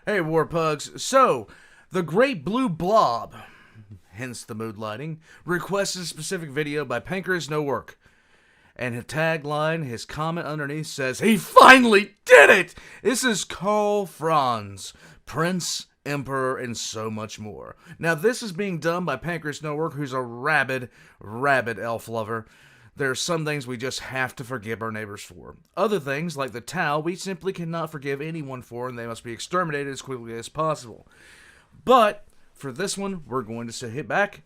Hey, Warpugs. So, the Great Blue Blob, hence the mood lighting, requested a specific video by PancreasNoWork. And his tagline, his comment underneath says, "He finally did it! This is Karl Franz, Prince, Emperor, and so much more." Now, this is being done by PancreasNoWork, who's a rabid elf lover. There are some things we just have to forgive our neighbors for. Other things, like the Tau, we simply cannot forgive anyone for, and they must be exterminated as quickly as possible. But, for this one, we're going to sit back,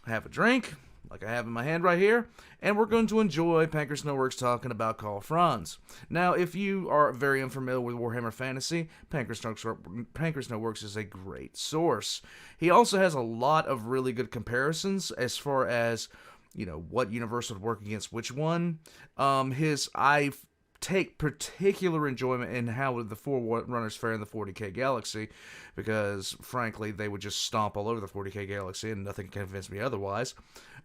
have a drink, like I have in my hand right here, and we're going to enjoy PancreasNoWorks talking about Franz. Now, if you are very unfamiliar with Warhammer Fantasy, PancreasNoWorks is a great source. He also has a lot of really good comparisons as far as, you know, what universe would work against which one. I take particular enjoyment in how the Forerunners fare in the 40k galaxy, because frankly they would just stomp all over the 40k galaxy and nothing can convince me otherwise.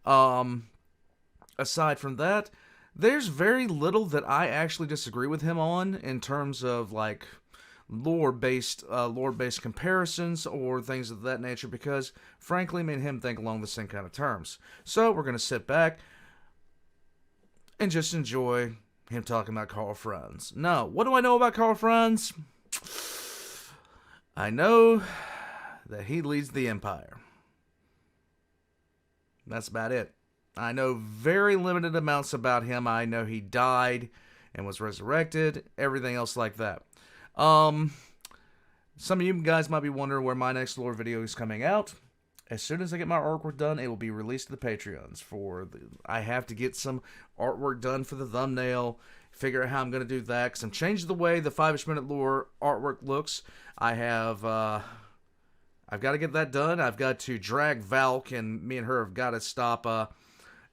Aside from that, there's very little that I actually disagree with him on in terms of like lore-based comparisons or things of that nature, because frankly me and him think along the same kind of terms. So we're going to sit back and just enjoy him talking about Karl Franz. Now, what do I know about Karl Franz? I know that he leads the Empire. That's about it. I know very limited amounts about him. I know he died and was resurrected, everything else like that. Some of you guys might be wondering where my next lore video is coming out. As soon as I get my artwork done, it will be released to the Patreons. I have to get some artwork done for the thumbnail, figure out how I'm going to do that, because I'm changing the way the 5-ish minute lore artwork looks. I've got to get that done. I've got to drag Valk, and me and her have got to stop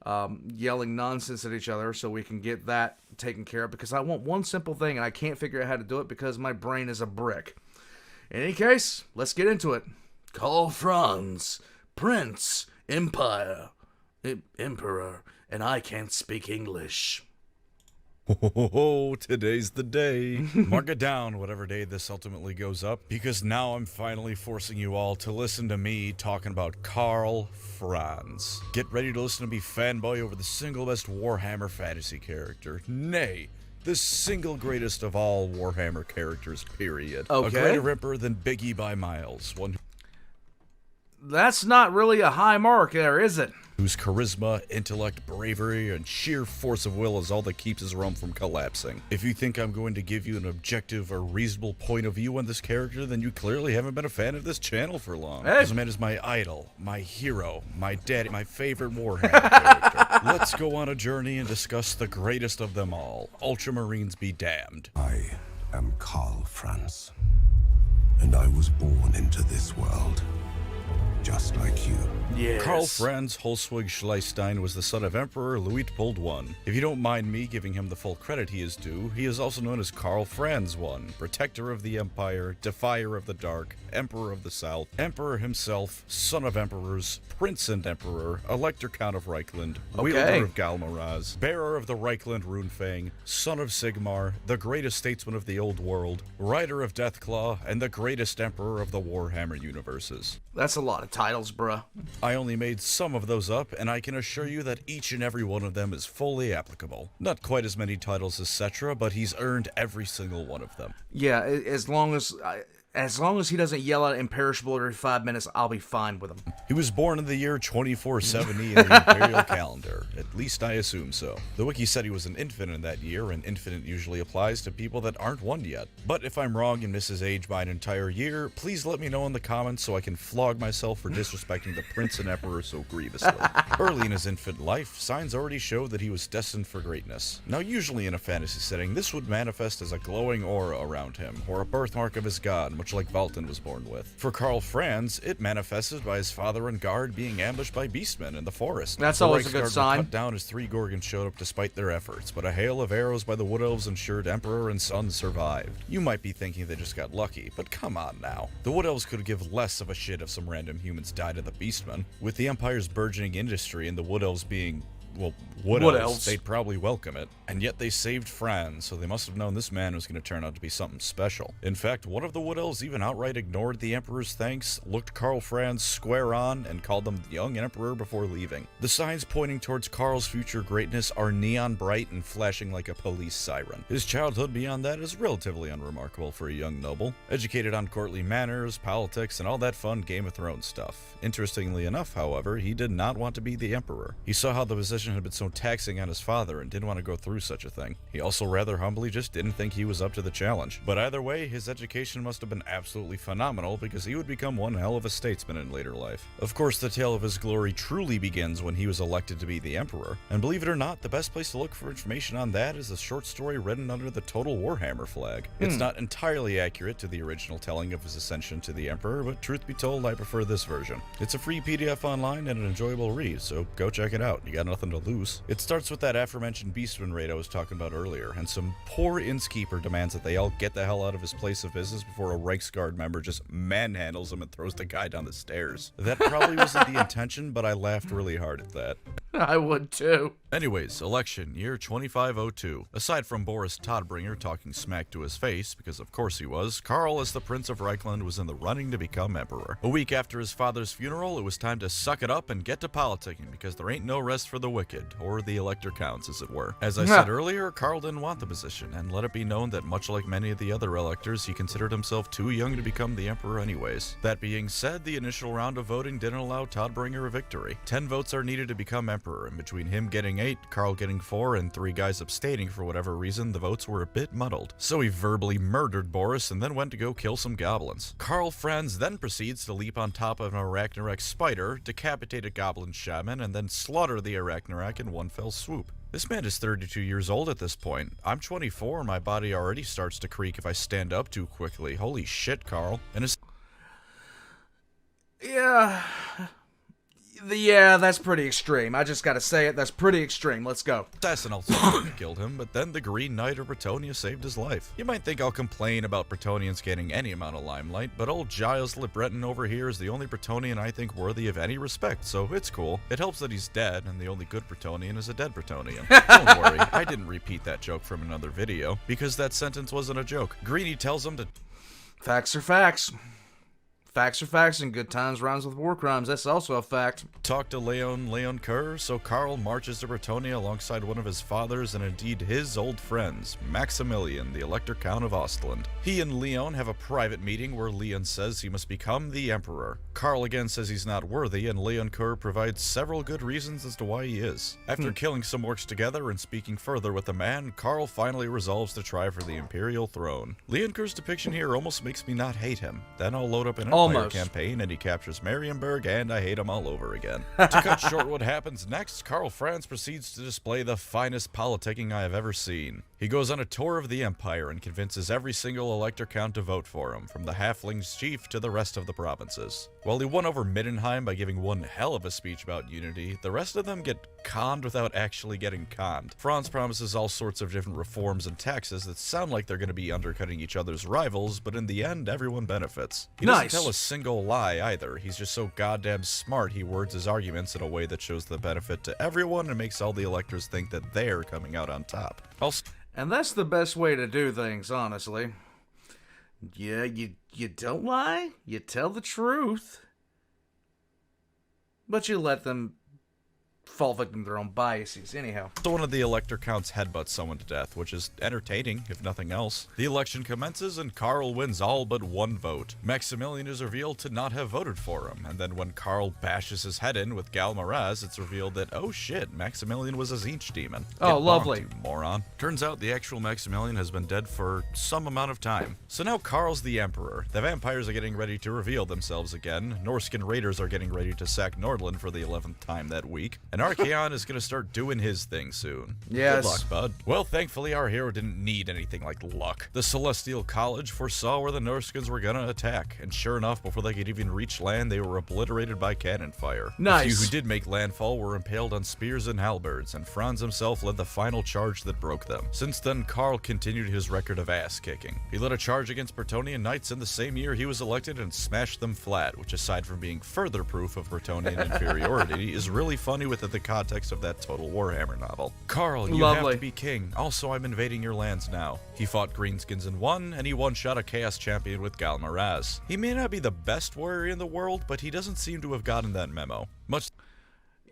yelling nonsense at each other so we can get that taken care of, because I want one simple thing, and I can't figure out how to do it because my brain is a brick. In any case, let's get into it. Karl Franz, Prince, Emperor, and I can't speak English. Oh, today's the day. Mark it down, whatever day this ultimately goes up, because now I'm finally forcing you all to listen to me talking about Karl Franz. Get ready to listen to me fanboy over the single best Warhammer fantasy character. Nay, the single greatest of all Warhammer characters, period. Okay. A greater emperor than Biggie by miles. One That's not really a high mark there, is it? whose charisma, intellect, bravery, and sheer force of will is all that keeps his realm from collapsing. If you think I'm going to give you an objective or reasonable point of view on this character, then you clearly haven't been a fan of this channel for long. Hey. This man is my idol, my hero, my daddy, my favorite Warhammer character. Let's go on a journey and discuss the greatest of them all. Ultramarines be damned. I am Karl Franz, and I was born into this world, just like you. Yes. Karl Franz Holzwig Schleistein was the son of Emperor Luitpold I. If you don't mind me giving him the full credit he is due, he is also known as Karl Franz I, Protector of the Empire, Defier of the Dark, Emperor of the South, Emperor himself, Son of Emperors, Prince and Emperor, Elector Count of Reichland, Wielder of Galmaraz, Bearer of the Reichland Runefang, Son of Sigmar, the greatest statesman of the Old World, Rider of Deathclaw, and the greatest Emperor of the Warhammer universes. That's a lot of titles, bruh. I only made some of those up, and I can assure you that each and every one of them is fully applicable. Not quite as many titles as Cetra, but he's earned every single one of them. Yeah, as long as he doesn't yell out imperishable every 5 minutes, I'll be fine with him. He was born in the year 2470 in the Imperial calendar. At least I assume so. The wiki said he was an infant in that year, and infant usually applies to people that aren't one yet. But if I'm wrong and miss his age by an entire year, please let me know in the comments so I can flog myself for disrespecting the Prince and Emperor so grievously. Early in his infant life, signs already showed that he was destined for greatness. Now usually in a fantasy setting, this would manifest as a glowing aura around him, or a birthmark of his god, much like Valton was born with. For Karl Franz, it manifested by his father and guard being ambushed by beastmen in the forest. That's always a good sign. Cut down as 3 Gorgons showed up despite their efforts, but a hail of arrows by the Wood Elves ensured Emperor and son survived. You might be thinking they just got lucky, but come on now. The Wood Elves could give less of a shit if some random humans died of the beastmen. With the Empire's burgeoning industry and the Wood Elves being well, what What else? else? They'd probably welcome it. And yet they saved Franz, so they must have known this man was going to turn out to be something special. In fact, one of the Wood Elves even outright ignored the Emperor's thanks, looked Karl Franz square on, and called them the young Emperor before leaving. The signs pointing towards Karl's future greatness are neon bright and flashing like a police siren. His childhood beyond that is relatively unremarkable for a young noble, educated on courtly manners, politics, and all that fun Game of Thrones stuff. Interestingly enough, however, he did not want to be the Emperor. He saw how the position had been so taxing on his father and didn't want to go through such a thing. He also rather humbly just didn't think he was up to the challenge. But either way, his education must have been absolutely phenomenal because he would become one hell of a statesman in later life. Of course, the tale of his glory truly begins when he was elected to be the Emperor. And believe it or not, the best place to look for information on that is a short story written under the Total Warhammer flag. It's not entirely accurate to the original telling of his ascension to the Emperor, but truth be told, I prefer this version. It's a free PDF online and an enjoyable read, so go check it out. You got nothing to lose. It starts with that aforementioned Beastman raid I was talking about earlier, and some poor innkeeper demands that they all get the hell out of his place of business before a Reichsguard member just manhandles him and throws the guy down the stairs. That probably wasn't the intention, but I laughed really hard at that. I would too. Anyways, election, year 2502. Aside from Boris Todbringer talking smack to his face, because of course he was, Karl, as the Prince of Reichland, was in the running to become Emperor. A week after his father's funeral, it was time to suck it up and get to politicking, because there ain't no rest for the wicked, or the elector counts, as it were. As I said earlier, Karl didn't want the position, and let it be known that much like many of the other electors, he considered himself too young to become the Emperor anyways. That being said, the initial round of voting didn't allow Todbringer a victory. 10 votes are needed to become Emperor, and between him getting 8, Karl getting 4, and 3 guys abstaining for whatever reason, the votes were a bit muddled. So he verbally murdered Boris and then went to go kill some goblins. Karl Franz then proceeds to leap on top of an Arachnarok spider, decapitate a goblin shaman, and then slaughter the Arachnarok in one fell swoop. This man is 32 years old at this point. I'm 24 and my body already starts to creak if I stand up too quickly. Holy shit, Karl. And his... Yeah, that's pretty extreme. I just gotta say it, that's pretty extreme. Let's go. assassin also killed him, but then the Green Knight of Bretonnia saved his life. You might think I'll complain about Bretonians getting any amount of limelight, but old Giles Le Breton over here is the only Bretonian I think worthy of any respect, so it's cool. It helps that he's dead, and the only good Bretonian is a dead Bretonian. Don't worry, I didn't repeat that joke from another video, because that sentence wasn't a joke. Greeny tells him to... Facts are facts. Facts are facts, and good times rhymes with war crimes. That's also a fact. talk to Leon Kerr, so Karl marches to Bretonnia alongside one of his fathers and indeed his old friends, Maximilian, the Elector Count of Ostland. He and Leon have a private meeting where Leon says he must become the Emperor. Karl again says he's not worthy, and Leon Kerr provides several good reasons as to why he is. After killing some orcs together and speaking further with the man, Karl finally resolves to try for the Imperial throne. Leon Kerr's depiction here almost makes me not hate him. Then I'll load up an Empire campaign and he captures Marienburg and I hate him all over again. To cut short what happens next, Karl Franz proceeds to display the finest politicking I have ever seen. He goes on a tour of the Empire and convinces every single Elector Count to vote for him, from the Halfling's chief to the rest of the provinces. While he won over Middenheim by giving one hell of a speech about unity, the rest of them get conned without actually getting conned. Franz promises all sorts of different reforms and taxes that sound like they're going to be undercutting each other's rivals, but in the end, everyone benefits. He doesn't tell a single lie either. He's just so goddamn smart he words his arguments in a way that shows the benefit to everyone and makes all the electors think that they're coming out on top. And that's the best way to do things, honestly. Yeah, you don't lie, you tell the truth, but you let them fall victim to their own biases, anyhow. So one of the Elector Counts headbutts someone to death, which is entertaining, if nothing else. The election commences, and Karl wins all but one vote. Maximilian is revealed to not have voted for him, and then when Karl bashes his head in with Gal Maraz, it's revealed that, oh shit, Maximilian was a Zinch demon. Oh, Get lovely. bonked, you moron. Turns out the actual Maximilian has been dead for some amount of time. So now Karl's the Emperor. The vampires are getting ready to reveal themselves again. Norskin raiders are getting ready to sack Nordland for the 11th time that week. And Archaon is going to start doing his thing soon. Yes. Good luck, bud. Well, thankfully, our hero didn't need anything like luck. The Celestial College foresaw where the Norskins were going to attack, and sure enough, before they could even reach land, they were obliterated by cannon fire. Nice. The few who did make landfall were impaled on spears and halberds, and Franz himself led the final charge that broke them. Since then, Karl continued his record of ass-kicking. He led a charge against Bretonnian knights in the same year he was elected and smashed them flat, which aside from being further proof of Bretonnian inferiority, is really funny with the the context of that Total Warhammer novel. Karl, you Lovely. have to be king. Also, I'm invading your lands now. He fought Greenskins and won, and he one-shot a Chaos Champion with Gal Maraz. He may not be the best warrior in the world, but he doesn't seem to have gotten that memo. Much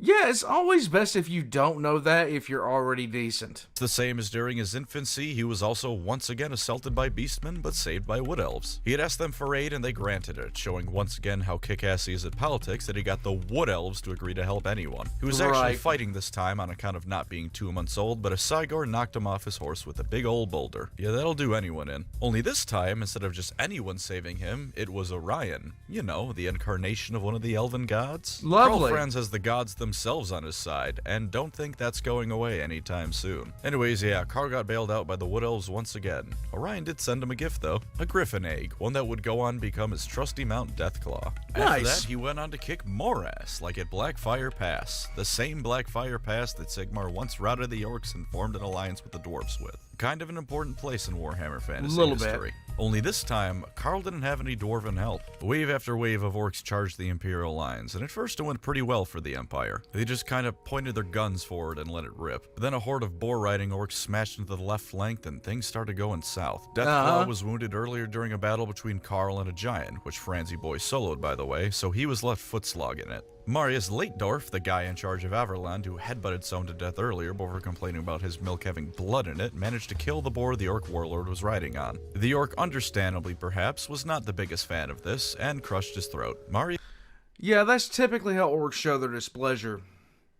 Yeah, it's always best if you don't know that if you're already decent. the same as during his infancy, he was also once again assaulted by beastmen, but saved by wood elves. He had asked them for aid, and they granted it, showing once again how kick-ass he is at politics that he got the wood elves to agree to help anyone. He was actually Right. fighting this time on account of not being 2 months old, but a Cygor knocked him off his horse with a big old boulder. Yeah, that'll do anyone in. Only this time, instead of just anyone saving him, it was Orion. You know, the incarnation of one of the elven gods. Lovely. Karl Franz has the gods themselves on his side, and don't think that's going away anytime soon. Anyways, yeah, Karl got bailed out by the Wood Elves once again. Orion did send him a gift, though. A griffin egg, one that would go on to become his trusty mount Deathclaw. After Nice. that, he went on to kick more ass, like at Blackfire Pass. The same Blackfire Pass that Sigmar once routed the orcs and formed an alliance with the dwarves with. Kind of an important place in Warhammer Fantasy Little bit. history. Only this time, Karl didn't have any dwarven help. Wave after wave of orcs charged the Imperial lines, and at first it went pretty well for the Empire. They just kind of pointed their guns forward and let it rip. But then a horde of boar-riding orcs smashed into the left flank, and things started going south. Deathclaw was wounded earlier during a battle between Karl and a giant, which Franzy Boy soloed, by the way, so he was left footslogging it. Marius Leitdorf, the guy in charge of Averland who headbutted someone to death earlier before complaining about his milk having blood in it, managed to kill the boar the orc warlord was riding on. The orc, understandably perhaps, was not the biggest fan of this, and crushed his throat. Yeah, that's typically how orcs show their displeasure.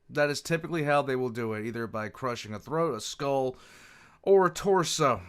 That is typically how they will do it, either by crushing a throat, a skull, or a torso.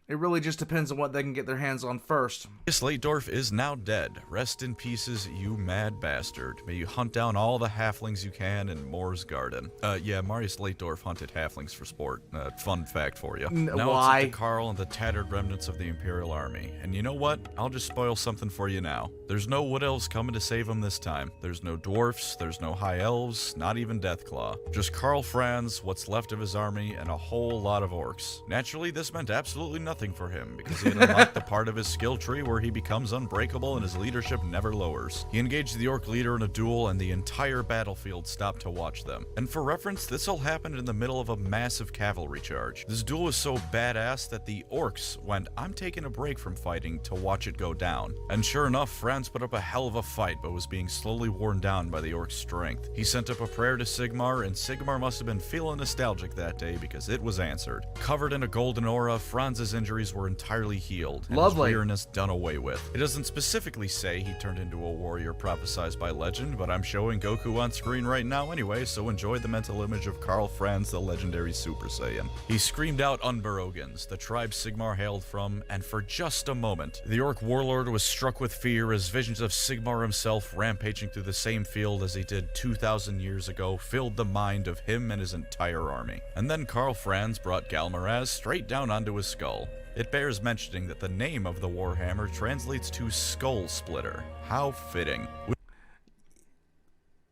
It really just depends on what they can get their hands on first. Marius Leitdorf is now dead. Rest in pieces, you mad bastard. May you hunt down all the halflings you can in Moore's Garden. Yeah, Marius Leitdorf hunted halflings for sport. Fun fact for you. Now why? it's up to Karl and the tattered remnants of the Imperial Army. And you know what? I'll just spoil something for you now. There's no Wood Elves coming to save him this time. There's no dwarfs, there's no High Elves, not even Deathclaw. Just Karl Franz, what's left of his army, and a whole lot of orcs. Naturally, this meant absolutely nothing for him, because he had unlocked the part of his skill tree where he becomes unbreakable and his leadership never lowers. He engaged the orc leader in a duel, and the entire battlefield stopped to watch them. And for reference, this all happened in the middle of a massive cavalry charge. This duel was so badass that the orcs went, "I'm taking a break from fighting to watch it go down." And sure enough, Franz put up a hell of a fight, but was being slowly worn down by the orc's strength. He sent up a prayer to Sigmar, and Sigmar must have been feeling nostalgic that day because it was answered. Covered in a golden aura, Franz's injuries were entirely healed, and Lovely. his weariness done away with. It doesn't specifically say he turned into a warrior prophesized by legend, but I'm showing Goku on screen right now anyway, so enjoy the mental image of Karl Franz, the legendary Super Saiyan. He screamed out Unberogans, the tribe Sigmar hailed from, and for just a moment, the orc warlord was struck with fear as visions of Sigmar himself rampaging through the same field as he did 2,000 years ago filled the mind of him and his entire army. And then Karl Franz brought Galmaraz straight down onto his skull. It bears mentioning that the name of the Warhammer translates to Skull Splitter. How fitting.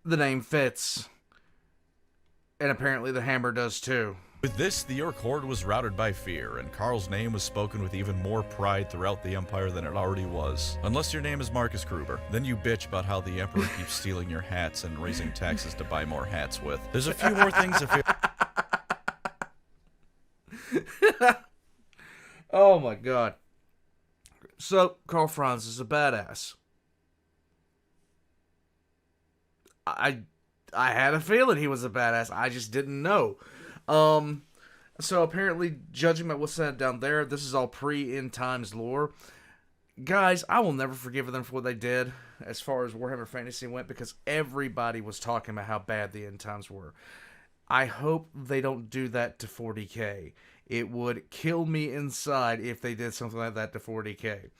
The name fits. And apparently the hammer does too. With this, the orc horde was routed by fear, and Karl's name was spoken with even more pride throughout the Empire than it already was. Unless your name is Marcus Kruber. Then you bitch about how the Emperor keeps stealing your hats and raising taxes to buy more hats with. There's a few more things to fear. Oh my god. So, Karl Franz is a badass. I had a feeling he was a badass. I just didn't know. So apparently, judging by what's said down there, this is all pre-End Times lore. Guys, I will never forgive them for what they did as far as Warhammer Fantasy went, because everybody was talking about how bad the End Times were. I hope they don't do that to 40k. It would kill me inside if they did something like that to 40k.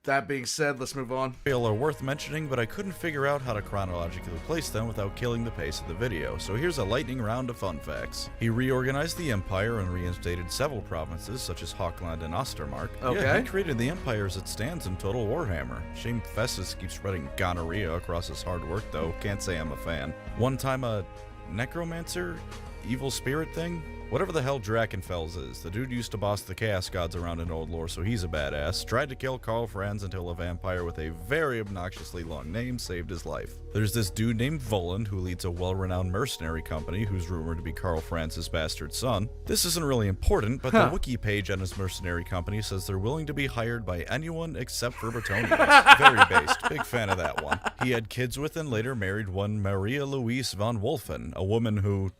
That being said, let's move on. Are worth mentioning, but I couldn't figure out how to chronologically place them without killing the pace of the video, so here's a lightning round of fun facts. He reorganized the Empire and reinstated several provinces, such as Hawkland and Ostermark. Okay. Yeah, he created the Empire as it stands in Total Warhammer. Shame Festus keeps spreading gonorrhea across his hard work, though. Can't say I'm a fan. One time a necromancer? Evil spirit thing? Whatever the hell Drakenfels is, the dude used to boss the Chaos Gods around in old lore, so he's a badass. Tried to kill Karl Franz until a vampire with a very obnoxiously long name saved his life. There's this dude named Voland who leads a well-renowned mercenary company who's rumored to be Karl Franz's bastard son. This isn't really important, but the wiki page on his mercenary company says they're willing to be hired by anyone except for Bretonians. Very based. Big fan of that one. He had kids with and later married one Maria Louise von Wolfen, a woman who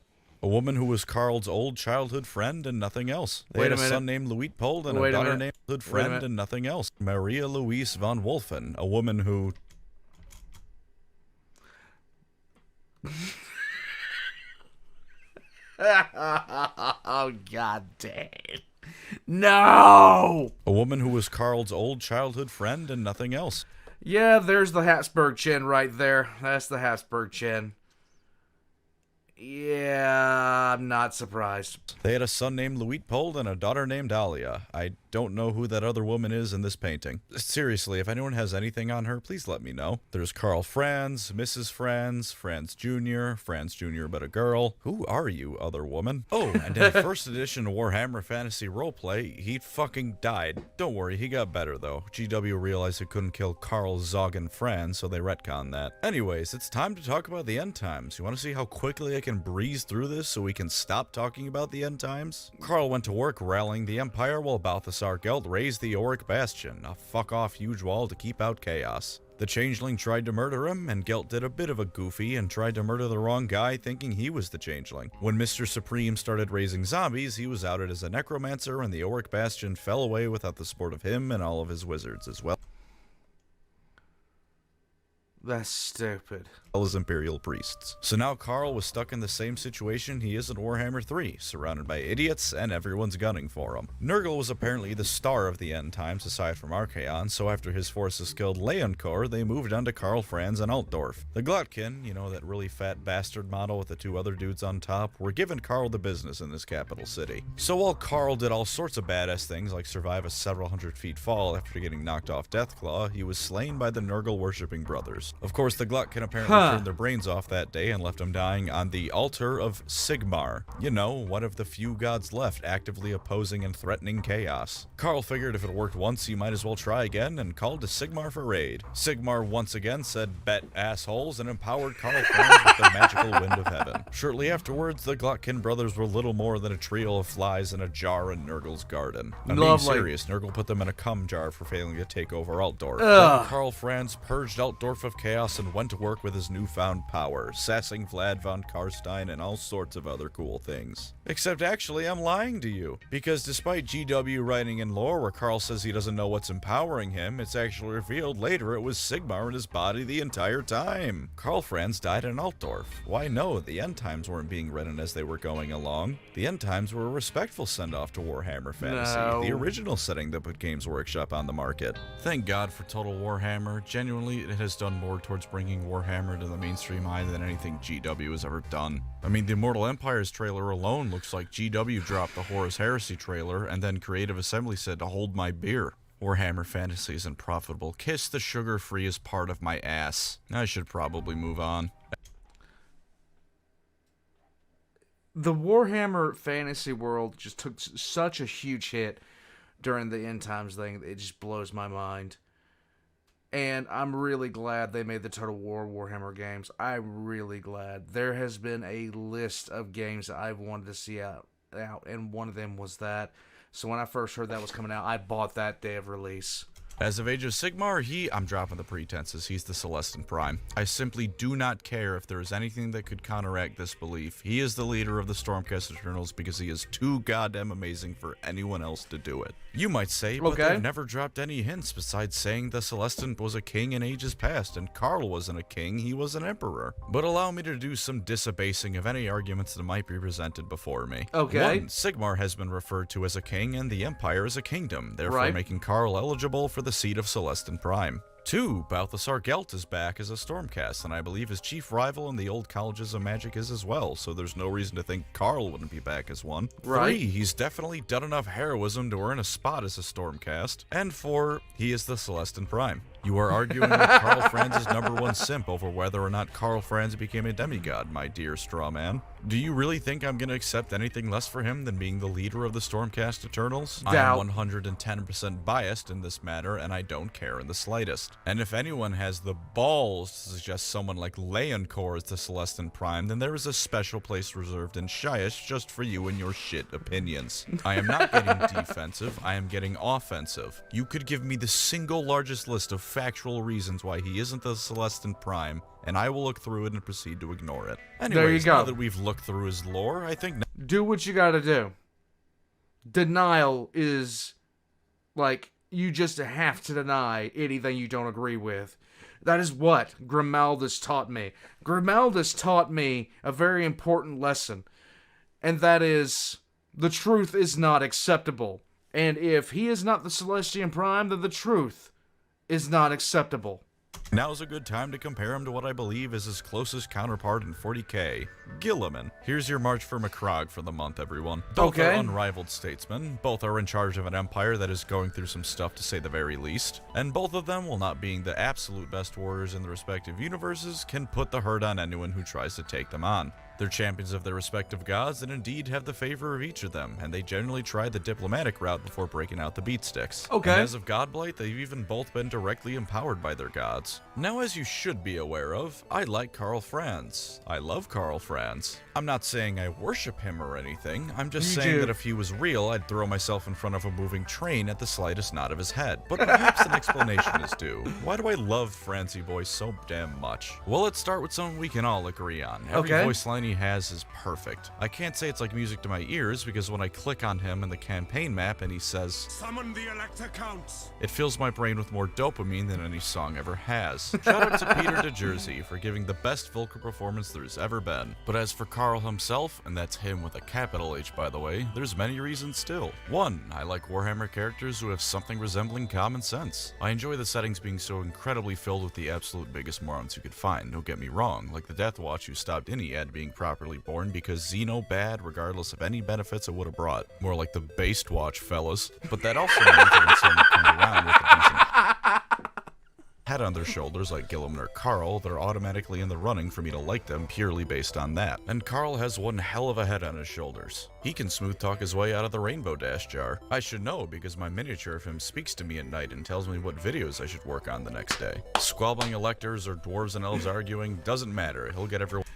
was Karl's old childhood friend and nothing else. They had a son named Luitpold and a daughter named childhood friend and nothing else. Maria Louise von Wolfen, a woman who... Oh, god damn. No! A woman who was Karl's old childhood friend and nothing else. Yeah, there's the Habsburg chin right there. That's the Habsburg chin. Yeah, I'm not surprised. They had a son named Luitpold and a daughter named Alia. I don't know who that other woman is in this painting. Seriously, if anyone has anything on her, please let me know. There's Karl Franz, Mrs. Franz, Franz Jr. but a girl. Who are you, other woman? Oh, and in first edition Warhammer Fantasy Roleplay, he fucking died. Don't worry, he got better though. GW realized it couldn't kill Karl Zoggen Franz, so they retconned that. Anyways, it's time to talk about the end times. You want to see how quickly I can breeze through this so we can stop talking about the end times? Karl went to work rallying the Empire while Balthasar Gelt raised the Auric Bastion, a fuck-off huge wall to keep out chaos. The Changeling tried to murder him, and Gelt did a bit of a goofy and tried to murder the wrong guy thinking he was the Changeling. When Mr. Supreme started raising zombies, he was outed as a necromancer and the Auric Bastion fell away without the support of him and all of his wizards as well. That's stupid. As Imperial priests. So now Karl was stuck in the same situation he is in Warhammer 3, surrounded by idiots and everyone's gunning for him. Nurgle was apparently the star of the end times aside from Archaon, so after his forces killed Leoncoeur, they moved on to Karl Franz and Altdorf. The Glotkin, you know, that really fat bastard model with the two other dudes on top, were giving Karl the business in this capital city. So while Karl did all sorts of badass things like survive a several hundred feet fall after getting knocked off Deathclaw, he was slain by the Nurgle worshipping brothers. Of course, the Glotkin apparently turned their brains off that day and left them dying on the altar of Sigmar. You know, one of the few gods left actively opposing and threatening chaos. Karl figured if it worked once, he might as well try again and called to Sigmar for aid. Sigmar once again said, "Bet assholes," and empowered Karl Franz with the magical wind of heaven. Shortly afterwards, the Glotkin brothers were little more than a trio of flies in a jar in Nurgle's garden. I'm being serious, Nurgle put them in a cum jar for failing to take over Altdorf. Then Karl Franz purged Altdorf of chaos and went to work with his newfound power, sassing Vlad von Karstein and all sorts of other cool things. Except actually, I'm lying to you, because despite GW writing in lore where Karl says he doesn't know what's empowering him, it's actually revealed later it was Sigmar in his body the entire time. Karl Franz died in Altdorf. Why no, the end times weren't being written as they were going along. The end times were a respectful send-off to Warhammer Fantasy, the original setting that put Games Workshop on the market. Thank God for Total Warhammer. Genuinely, it has done more towards bringing Warhammer to the mainstream eye than anything GW has ever done. I mean, the Immortal Empires trailer alone looks like GW dropped the Horus Heresy trailer and then Creative Assembly said to hold my beer. Warhammer Fantasy isn't profitable. Kiss the sugar-free as part of my ass. I should probably move on. The Warhammer fantasy world just took such a huge hit during the end times thing. It just blows my mind. And I'm really glad they made the Total War Warhammer games. I'm really glad. There has been a list of games that I've wanted to see out, and one of them was that. So when I first heard that was coming out, I bought that day of release. As of Age of Sigmar, I'm dropping the pretenses, he's the Celestin Prime. I simply do not care if there is anything that could counteract this belief. He is the leader of the Stormcast Eternals because he is too goddamn amazing for anyone else to do it. You might say, but they've never dropped any hints besides saying the Celestin was a king in ages past, and Karl wasn't a king, he was an emperor. But allow me to do some disabasing of any arguments that might be presented before me. Okay. 1. Sigmar has been referred to as a king, and the Empire as a kingdom, therefore making Karl eligible for the seat of Celestin Prime. 2. Balthasar Gelt is back as a Stormcast, and I believe his chief rival in the old colleges of magic is as well, so there's no reason to think Karl wouldn't be back as one. 3. He's definitely done enough heroism to earn a spot as a Stormcast. And 4. He is the Celestin Prime. You are arguing with Karl Franz's #1 simp over whether or not Karl Franz became a demigod, my dear straw man. Do you really think I'm going to accept anything less for him than being the leader of the Stormcast Eternals? Doubt. I am 110% biased in this matter, and I don't care in the slightest. And if anyone has the balls to suggest someone like Leoncor is the Celestin Prime, then there is a special place reserved in Shyish just for you and your shit opinions. I am not getting defensive, I am getting offensive. You could give me the single largest list of factual reasons why he isn't the Celestin Prime, and I will look through it and proceed to ignore it. Anyways, there you go. Now that we've looked through his lore, I think... Do what you gotta do. Denial is, like, you just have to deny anything you don't agree with. That is what Grimaldus taught me. Grimaldus taught me a very important lesson, and that is, the truth is not acceptable. And if he is not the Celestian Prime, then the truth is not acceptable. Now's a good time to compare him to what I believe is his closest counterpart in 40k, Gilliman. Here's your March for Macrogg for the month, everyone. Both are unrivaled statesmen, both are in charge of an empire that is going through some stuff to say the very least, and both of them, while not being the absolute best warriors in their respective universes, can put the hurt on anyone who tries to take them on. They're champions of their respective gods and indeed have the favor of each of them, and they generally try the diplomatic route before breaking out the beatsticks. Okay. And as of Godblight, they've even both been directly empowered by their gods. Now, as you should be aware of, I like Karl Franz. I love Karl Franz. I'm not saying I worship him or anything, I'm just saying that if he was real, I'd throw myself in front of a moving train at the slightest nod of his head. But perhaps an explanation is due. Why do I love Franzy Boy so damn much? Well, let's start with something we can all agree on. Every voice line he has is perfect. I can't say it's like music to my ears, because when I click on him in the campaign map and he says, "Summon the Elector Counts," it fills my brain with more dopamine than any song ever has. Shout out to Peter DeJersey for giving the best vocal performance there's ever been. But as for Karl himself, and that's him with a capital H by the way, there's many reasons still. 1. I like Warhammer characters who have something resembling common sense. I enjoy the settings being so incredibly filled with the absolute biggest morons you could find, don't get me wrong, like the Death Watch who stopped any ad being properly born because Xeno bad regardless of any benefits it would have brought. More like the Based Watch, fellas. But that also means that when someone comes around with a decent head on their shoulders like Gilliman or Karl, they're automatically in the running for me to like them purely based on that. And Karl has one hell of a head on his shoulders. He can smooth talk his way out of the Rainbow Dash jar. I should know because my miniature of him speaks to me at night and tells me what videos I should work on the next day. Squabbling electors or dwarves and elves arguing, doesn't matter, he'll get everyone.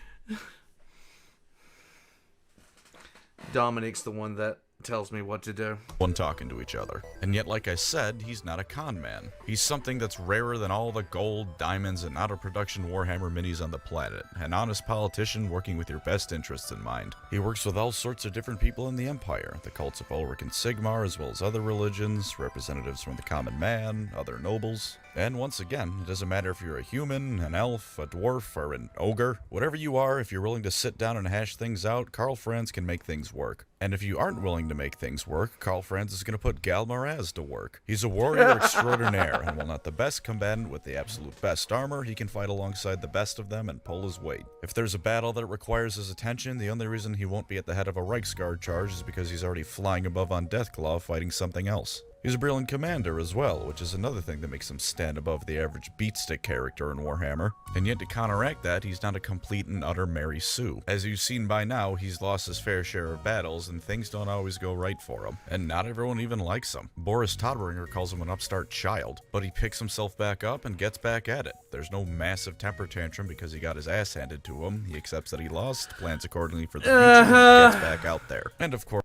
Dominic's the one that tells me what to do. One talking to each other. And yet, like I said, he's not a con man. He's something that's rarer than all the gold, diamonds, and out-of-production Warhammer minis on the planet. An honest politician working with your best interests in mind. He works with all sorts of different people in the Empire. The cults of Ulrich and Sigmar, as well as other religions, representatives from the common man, other nobles. And once again, it doesn't matter if you're a human, an elf, a dwarf, or an ogre. Whatever you are, if you're willing to sit down and hash things out, Karl Franz can make things work. And if you aren't willing to make things work, Karl Franz is going to put Gal Maraz to work. He's a warrior extraordinaire, and while not the best combatant with the absolute best armor, he can fight alongside the best of them and pull his weight. If there's a battle that requires his attention, the only reason he won't be at the head of a Reiksguard charge is because he's already flying above on Deathclaw fighting something else. He's a brilliant commander as well, which is another thing that makes him stand above the average beatstick character in Warhammer. And yet to counteract that, he's not a complete and utter Mary Sue. As you've seen by now, he's lost his fair share of battles, and things don't always go right for him. And not everyone even likes him. Boris Todbringer calls him an upstart child, but he picks himself back up and gets back at it. There's no massive temper tantrum because he got his ass handed to him. He accepts that he lost, plans accordingly for the future, and gets back out there. And of course...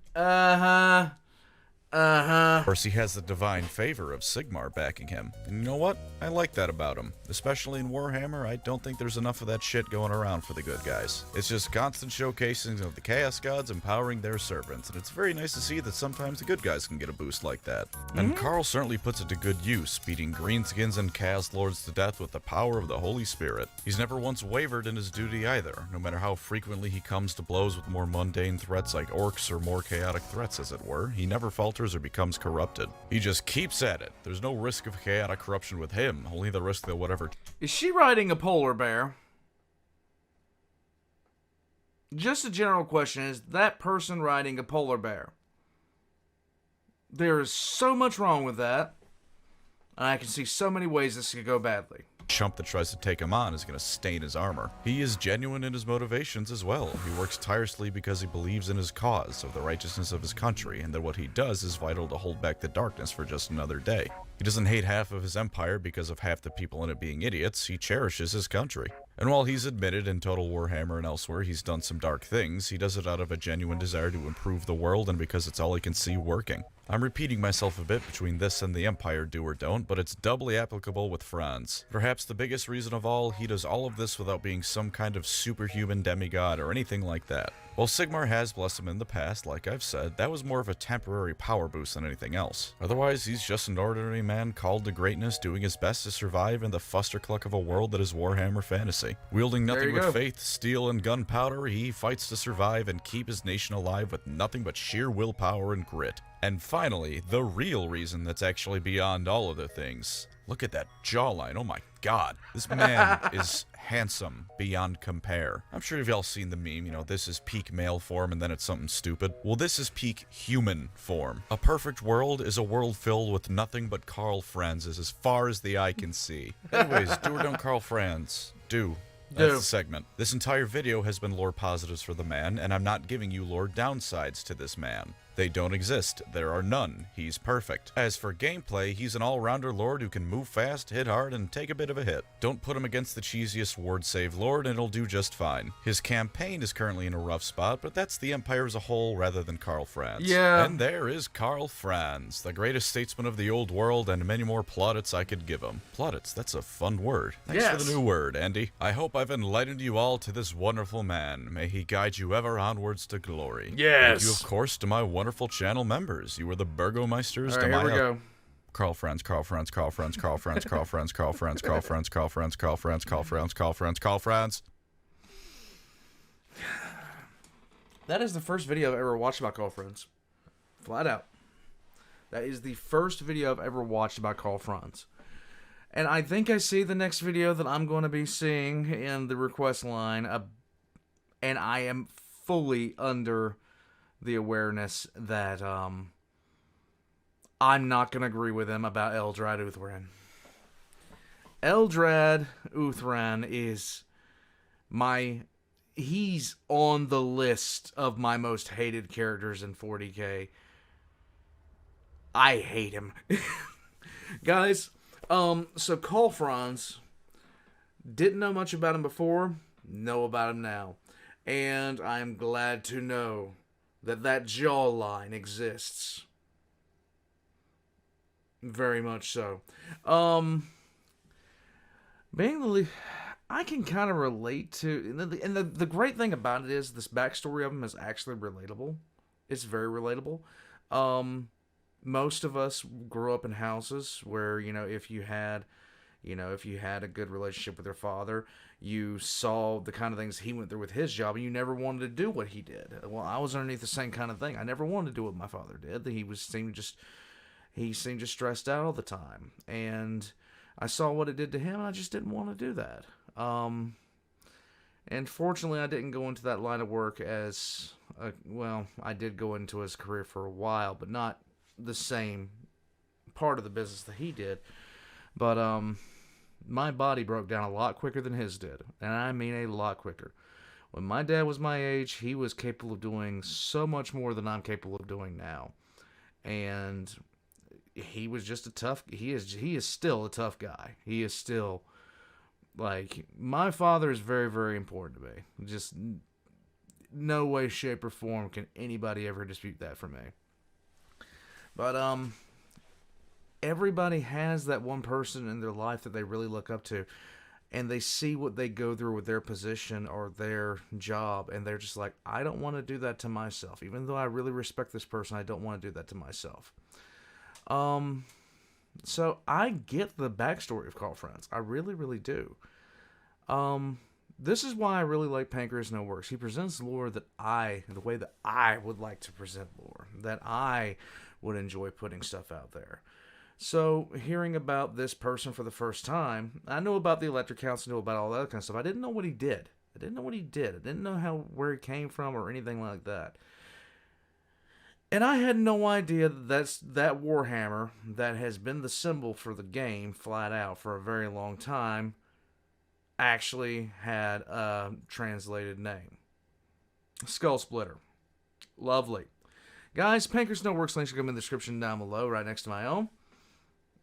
Of course, he has the divine favor of Sigmar backing him. And you know what? I like that about him. Especially in Warhammer, I don't think there's enough of that shit going around for the good guys. It's just constant showcasing of the Chaos Gods empowering their servants, and it's very nice to see that sometimes the good guys can get a boost like that. And Karl certainly puts it to good use, beating Greenskins and Chaos Lords to death with the power of the Holy Spirit. He's never once wavered in his duty either, no matter how frequently he comes to blows with more mundane threats like orcs or more chaotic threats as it were. He never falters or becomes corrupted. He just keeps at it. There's no risk of chaotic corruption with him, only the risk that whatever... Is she riding a polar bear? Just a general question, is that person riding a polar bear? There is so much wrong with that. And I can see so many ways this could go badly. Chump that tries to take him on is going to stain his armor. He is genuine in his motivations as well. He works tirelessly because he believes in his cause of the righteousness of his country, and that what he does is vital to hold back the darkness for just another day. He doesn't hate half of his empire because of half the people in it being idiots. He cherishes his country. And while he's admitted in Total Warhammer and elsewhere he's done some dark things, he does it out of a genuine desire to improve the world and because it's all he can see working. I'm repeating myself a bit between this and the Empire Do or Don't, but it's doubly applicable with Franz. Perhaps the biggest reason of all, he does all of this without being some kind of superhuman demigod or anything like that. While Sigmar has blessed him in the past, like I've said, that was more of a temporary power boost than anything else. Otherwise, he's just an ordinary man called to greatness, doing his best to survive in the fustercluck of a world that is Warhammer fantasy. Wielding nothing but faith, steel, and gunpowder, he fights to survive and keep his nation alive with nothing but sheer willpower and grit. And finally, the real reason that's actually beyond all other things. Look at that jawline, oh my god. This man is handsome beyond compare. I'm sure you've all seen the meme, this is peak male form and then it's something stupid. Well, this is peak human form. A perfect world is a world filled with nothing but Karl Franzes as far as the eye can see. Anyways, do or don't Karl Franz. Do. That's the segment. This entire video has been lore positives for the man, and I'm not giving you lore downsides to this man. They don't exist. There are none. He's perfect. As for gameplay, he's an all-rounder lord who can move fast, hit hard, and take a bit of a hit. Don't put him against the cheesiest ward save lord and it'll do just fine. His campaign is currently in a rough spot, but that's the Empire as a whole rather than Karl Franz. Yeah. And there is Karl Franz, the greatest statesman of the old world, and many more plaudits I could give him. Plaudits, that's a fun word. Thanks for the new word, Andy. I hope I've enlightened you all to this wonderful man. May he guide you ever onwards to glory. Yes. Thank you, of course, to my wonderful channel members. You were the Burgomeisters. All right, here we go. Karl Franz, Karl Franz, Karl Franz, Karl Franz, Karl Franz, Karl Franz, Karl Franz, Karl Franz, Karl Franz, Karl Franz, Karl Franz, Karl Franz. That is the first video I've ever watched about Karl Franz. Flat out. That is the first video I've ever watched about Karl Franz. And I think I see the next video that I'm going to be seeing in the request line. And I am fully under the awareness that I'm not going to agree with him about Eldrad Uthran. Eldrad Uthran is he's on the list of my most hated characters in 40k. I hate him. Guys, so Karl Franz, didn't know much about him before, know about him now. And I'm glad to know that jawline exists. Very much so. I can kind of relate to, and the great thing about it is this backstory of him is actually relatable. It's very relatable. Most of us grew up in houses where, if you had a good relationship with your father, you saw the kind of things he went through with his job, and you never wanted to do what he did. Well, I was underneath the same kind of thing. I never wanted to do what my father did. He seemed just stressed out all the time, and I saw what it did to him, and I just didn't want to do that. And fortunately, I didn't go into that line of work I did go into his career for a while, but not the same part of the business that he did. But my body broke down a lot quicker than his did, and I mean a lot quicker. When my dad was my age, he was capable of doing so much more than I'm capable of doing now, and he was just he is still a tough guy. He is still, my father is very, very important to me. Just no way, shape, or form can anybody ever dispute that for me. But everybody has that one person in their life that they really look up to, and they see what they go through with their position or their job, and they're just like, I don't want to do that to myself. Even though I really respect this person, I don't want to do that to myself. So I get the backstory of Karl Franz. I really, really do. This is why I really like PancreasNoWorks. He presents lore the way that I would like to present lore, that I would enjoy putting stuff out there. So, hearing about this person for the first time, I know about the Electric Council, I know about all that kind of stuff. I didn't know what he did. I didn't know where he came from or anything like that. And I had no idea that Warhammer that has been the symbol for the game flat out for a very long time actually had a translated name. Skull Splitter. Lovely. Guys, PancreasNoWork Links are going to be in the description down below, right next to my own.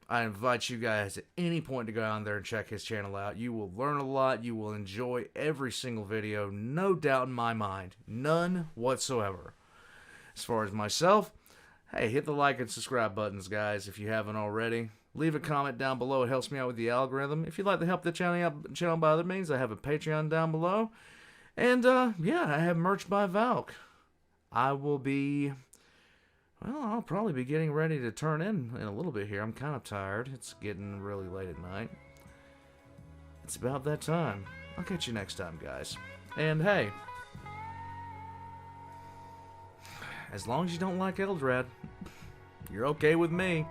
I invite you guys at any point to go down there and check his channel out. You will learn a lot. You will enjoy every single video. No doubt in my mind. None whatsoever. As far as myself, hey, hit the like and subscribe buttons, guys, if you haven't already. Leave a comment down below. It helps me out with the algorithm. If you'd like to help the channel by other means, I have a Patreon down below. And, yeah, I have merch by Valk. I will be... Well, I'll probably be getting ready to turn in a little bit here. I'm kind of tired. It's getting really late at night. It's about that time. I'll catch you next time, guys. And, hey... As long as you don't like Eldrad, you're okay with me.